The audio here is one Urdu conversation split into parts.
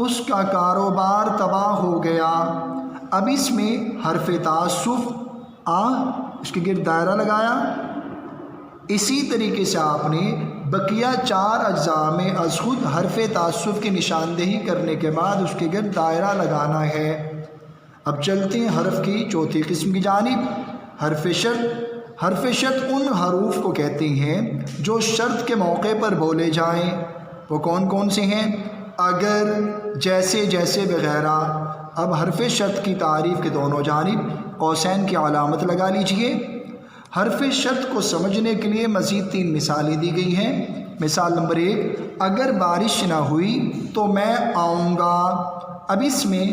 اس کا کاروبار تباہ ہو گیا۔ اب اس میں حرف تعسف اس کے گرد دائرہ لگایا۔ اسی طریقے سے آپ نے بقیہ 4 اجزاء میں از خود حرف تعسف کی نشاندہی کرنے کے بعد اس کے گرد دائرہ لگانا ہے۔ اب چلتے ہیں حرف کی چوتھی قسم کی جانب، حرف شرط۔ حرف شرط ان حروف کو کہتے ہیں جو شرط کے موقع پر بولے جائیں۔ وہ کون کون سے ہیں؟ اگر، جیسے جیسے وغیرہ۔ اب حرف شرط کی تعریف کے دونوں جانب قوسین کی علامت لگا لیجئے۔ حرف شرط کو سمجھنے کے لیے مزید 3 مثالیں دی گئی ہیں۔ مثال نمبر 1، اگر بارش نہ ہوئی تو میں آؤں گا۔ اب اس میں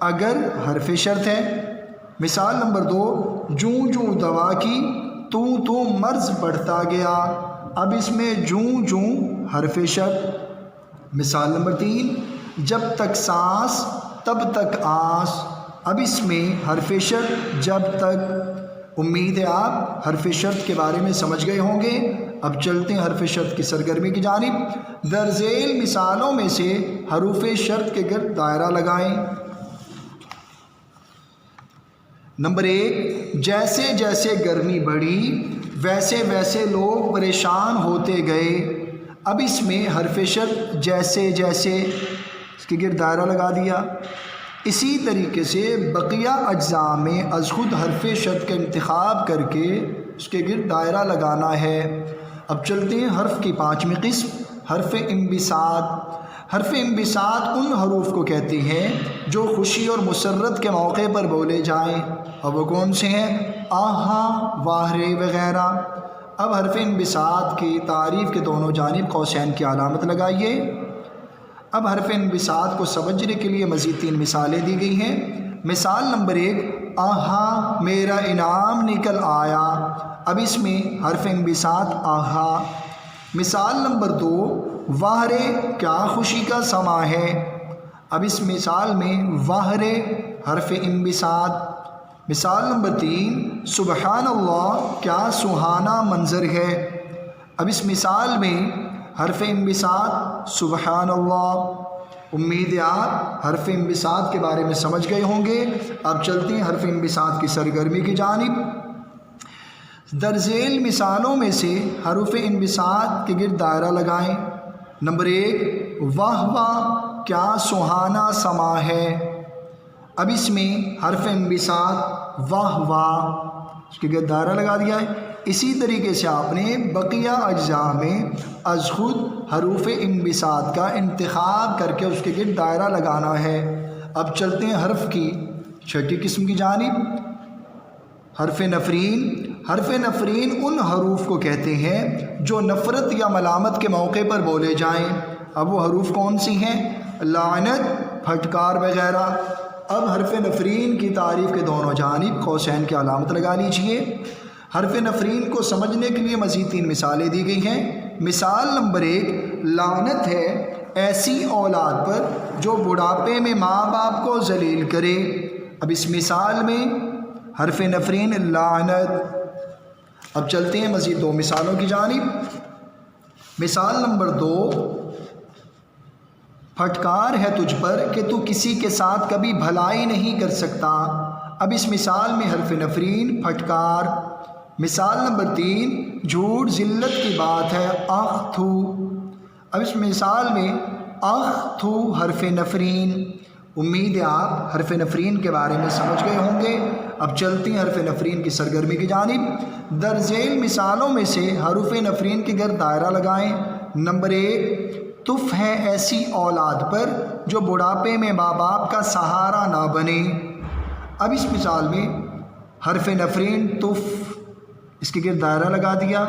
اگر حرف شرط ہے۔ مثال نمبر 2، جوں جوں دوا کی تو مرض بڑھتا گیا۔ اب اس میں جوں جوں حرف شرط۔ مثال نمبر 3، جب تک سانس تب تک آس۔ اب اس میں حرف شرط جب تک۔ امید ہے آپ حرف شرط کے بارے میں سمجھ گئے ہوں گے۔ اب چلتے ہیں حرف شرط کی سرگرمی کی جانب۔ درذیل مثالوں میں سے حروف شرط کے گرد دائرہ لگائیں۔ نمبر 1، جیسے جیسے گرمی بڑھی ویسے ویسے لوگ پریشان ہوتے گئے۔ اب اس میں حرف شرط جیسے جیسے اس کے گرد دائرہ لگا دیا۔ اسی طریقے سے بقیہ اجزاء میں از خود حرف شرط کا انتخاب کر کے اس کے گرد دائرہ لگانا ہے۔ اب چلتے ہیں حرف کی 5ویں قسم، حرف انبساط۔ حرف انبساط ان حروف کو کہتے ہیں جو خوشی اور مسرت کے موقع پر بولے جائیں۔ اب وہ کون سے ہیں؟ آہا، واہرے وغیرہ۔ اب حرف انبساط کی تعریف کے دونوں جانب قوسین کی علامت لگائیے۔ اب حرف انبساط کو سمجھنے کے لیے مزید 3 مثالیں دی گئی ہیں۔ مثال نمبر 1، آہا میرا انعام نکل آیا۔ اب اس میں حرف انبساط آہا۔ مثال نمبر 2، واہرے کیا خوشی کا سما ہے۔ اب اس مثال میں واہرے حرف انبساط۔ مثال نمبر 3، سبحان اللہ کیا سہانا منظر ہے۔ اب اس مثال میں حرف انبساط سبحان اللہ۔ امید ہے آپ حرف انبساط کے بارے میں سمجھ گئے ہوں گے۔ اب چلتے ہیں حرف انبساط کی سرگرمی کی جانب۔ درذیل مثالوں میں سے حروف انبساط کے گرد دائرہ لگائیں۔ نمبر 1، واہ واہ کیا سہانا سما ہے۔ اب اس میں حرف انبساط واہ واہ اس کے گرد دائرہ لگا دیا ہے۔ اسی طریقے سے آپ نے بقیہ اجزاء میں از خود حروف انبساط کا انتخاب کر کے اس کے گرد دائرہ لگانا ہے۔ اب چلتے ہیں حرف کی 6ٹھی قسم کی جانب، حرف نفرین۔ حرف نفرین ان حروف کو کہتے ہیں جو نفرت یا ملامت کے موقع پر بولے جائیں۔ اب وہ حروف کون سی ہیں؟ لعنت، پھٹکار وغیرہ۔ اب حرف نفرین کی تعریف کے دونوں جانب قوسین کی علامت لگا لیجئے۔ حرف نفرین کو سمجھنے کے لیے مزید 3 مثالیں دی گئی ہیں۔ مثال نمبر 1، لعنت ہے ایسی اولاد پر جو بڑھاپے میں ماں باپ کو ذلیل کرے۔ اب اس مثال میں حرف نفرین لعنت۔ اب چلتے ہیں مزید 2 مثالوں کی جانب۔ مثال نمبر 2، پھٹکار ہے تجھ پر کہ تو کسی کے ساتھ کبھی بھلائی نہیں کر سکتا۔ اب اس مثال میں حرف نفرین پھٹکار۔ مثال نمبر 3، جھوٹ ذلت کی بات ہے آخ تھو۔ اب اس مثال میں آخ تھو حرف نفرین۔ امید ہے آپ حرف نفرین کے بارے میں سمجھ گئے ہوں گے۔ اب چلتے ہیں حرف نفرین کی سرگرمی کی جانب۔ درذیل مثالوں میں سے حروف نفرین کے گرد دائرہ لگائیں۔ نمبر 1، تف ہے ایسی اولاد پر جو بڑھاپے میں ماں باپ کا سہارا نہ بنے۔ اب اس مثال میں حرف نفرین تف اس کے گرد دائرہ لگا دیا۔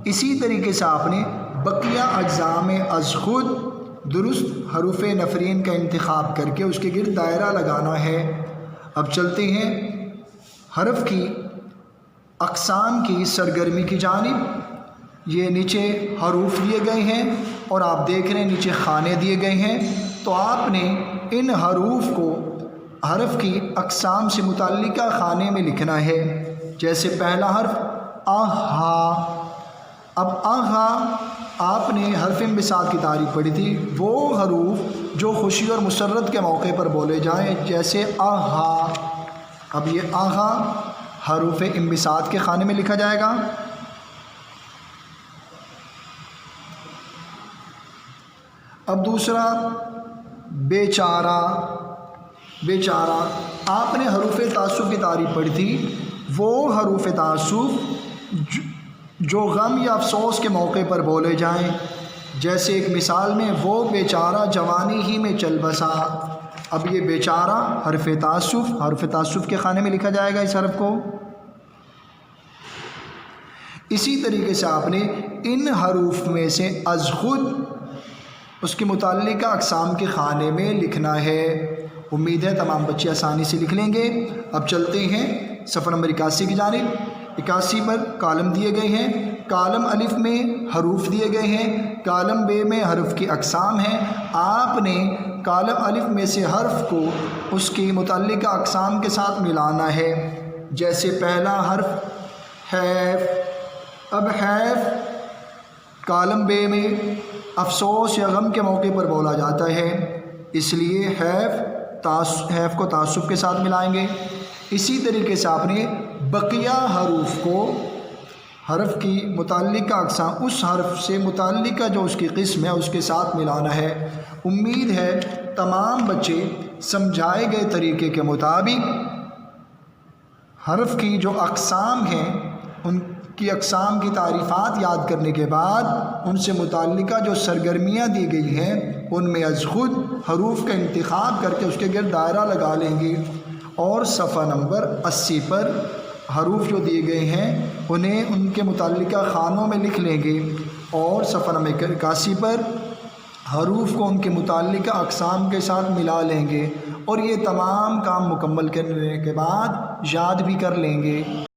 اسی طریقے سے آپ نے بقیہ اجزاء میں از خود درست حروف نفرین کا انتخاب کر کے اس کے گرد دائرہ لگانا ہے۔ اب چلتے ہیں حرف کی اقسام کی سرگرمی کی جانب۔ یہ نیچے حروف دیے گئے ہیں اور آپ دیکھ رہے ہیں نیچے خانے دیے گئے ہیں، تو آپ نے ان حروف کو حرف کی اقسام سے متعلقہ خانے میں لکھنا ہے۔ جیسے پہلا حرف آہا۔ اب آہا آپ نے حرف انبساط کی تعریف پڑھی تھی، وہ حروف جو خوشی اور مسرت کے موقع پر بولے جائیں، جیسے آہا۔ اب یہ آہا حروف انبساط کے خانے میں لکھا جائے گا۔ اب دوسرا بیچارہ۔ بیچارہ آپ نے حروف تعصب کی تعریف پڑھی تھی، وہ حروف تعصب جو غم یا افسوس کے موقع پر بولے جائیں، جیسے ایک مثال میں وہ بیچارہ جوانی ہی میں چل بسا۔ اب یہ بیچارہ حرف تعصب کے خانے میں لکھا جائے گا اس حرف کو۔ اسی طریقے سے آپ نے ان حروف میں سے از خود اس کے متعلقہ اقسام کے خانے میں لکھنا ہے۔ امید ہے تمام بچے آسانی سے لکھ لیں گے۔ اب چلتے ہیں صفحہ نمبر 81 کی جانب۔ 81 پر کالم دیے گئے ہیں۔ کالم الف میں حروف دیے گئے ہیں، کالم بے میں حرف کی اقسام ہیں۔ آپ نے کالم الف میں سے حرف کو اس کی متعلقہ اقسام کے ساتھ ملانا ہے۔ جیسے پہلا حرف حیف۔ اب حیف کالم بے میں افسوس یا غم کے موقع پر بولا جاتا ہے، اس لیے حیف کو تعصب کے ساتھ ملائیں گے۔ اسی طریقے سے آپ نے بقیہ حروف کو حرف کی متعلقہ اقسام اس حرف سے متعلقہ جو اس کی قسم ہے اس کے ساتھ ملانا ہے۔ امید ہے تمام بچے سمجھائے گئے طریقے کے مطابق حرف کی جو اقسام ہیں ان کی اقسام کی تعریفات یاد کرنے کے بعد ان سے متعلقہ جو سرگرمیاں دی گئی ہیں ان میں از خود حروف کا انتخاب کر کے اس کے گرد دائرہ لگا لیں گے، اور صفحہ نمبر 80 پر حروف جو دیے گئے ہیں انہیں ان کے متعلقہ خانوں میں لکھ لیں گے، اور صفحہ نمبر 81 پر حروف کو ان کے متعلقہ اقسام کے ساتھ ملا لیں گے، اور یہ تمام کام مکمل کرنے کے بعد یاد بھی کر لیں گے۔